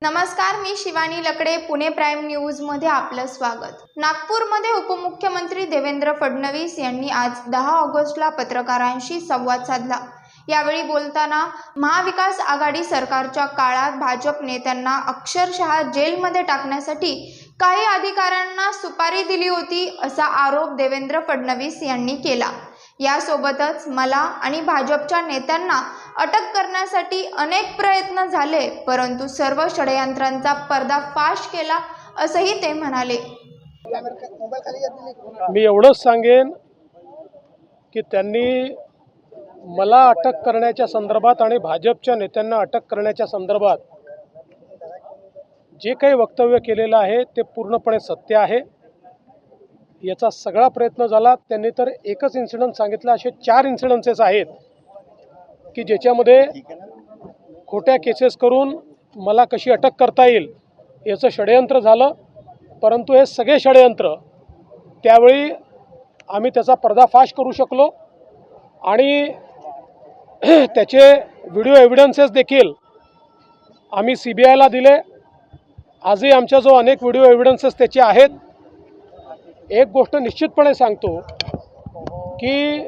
नमस्कार, मी शिवानी लकडे. Pune prime news मध्ये आपलं स्वागत. नागपूरमध्ये उपमुख्यमंत्री देवेंद्र फडणवीस यांनी आज 10 ऑगस्टला पत्रकारांशी संवाद साधला. यावेळी बोलताना महाविकास आघाडी सरकारच्या काळात भाजप नेत्यांना अक्षरशः जेलमध्ये टाकण्यासाठी काही अधिकाऱ्यांना सुपारी दिली होती असा आरोप देवेंद्र फडणवीस यांनी केला. यासोबतच मला आणि भाजपच्या नेत्यांना अटक करण्यासाठी अनेक प्रयत्न झाले, परंतु सर्व षडयंत्रांचा पर्दाफाश केला असंही ते म्हणाले. मी एवढंच सांगेन की त्यांनी मला अटक करण्याच्या संदर्भात आणि भाजपच्या नेत्यांना अटक करण्याच्या संदर्भात जे काही वक्तव्य केलेलं आहे ते पूर्णपणे सत्य आहे. याचा सगळा प्रयत्न झाला. त्यांनी तर एकच इन्सिडेंट सांगितलं, असे 4 इन्सिडेंसेस आहेत की ज्याच्यामध्ये खोट्या केसेस करून मला कशी अटक करता येईल याचं षडयंत्र झालं. परंतु हे सगळे षडयंत्र त्यावेळी आम्ही त्याचा पर्दाफाश करू शकलो आणि त्याचे व्हिडिओ एव्हिडन्सेस देखील आम्ही CBIला दिले. आजही आमच्या जो अनेक व्हिडिओ एव्हिडन्सेस त्याचे आहेत. एक गोष्ट निश्चितपणे सांगतो की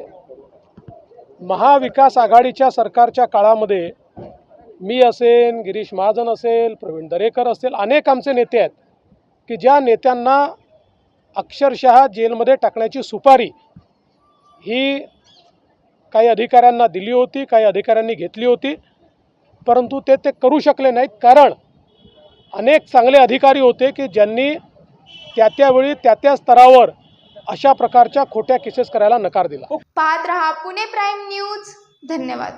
महाविकास आघाडीच्या सरकारच्या काळामध्ये मी असेल, गिरीश महाजन असेल, प्रवीण दरेकर असेल, अनेक आमचे नेते आहेत की ज्या नेत्यांना अक्षरशः जेलमध्ये टाकण्याची सुपारी ही काही अधिकाऱ्यांना दिली होती, काही अधिकाऱ्यांनी घेतली होती. परंतु ते करू शकले नाहीत, कारण अनेक चांगले अधिकारी होते की ज्यांनी त्यावेळी त्या स्तरावर अशा प्रकारच्या खोट्या केसेस करायला नकार दिला. पाहत रहा पुणे प्राईम न्यूज. धन्यवाद.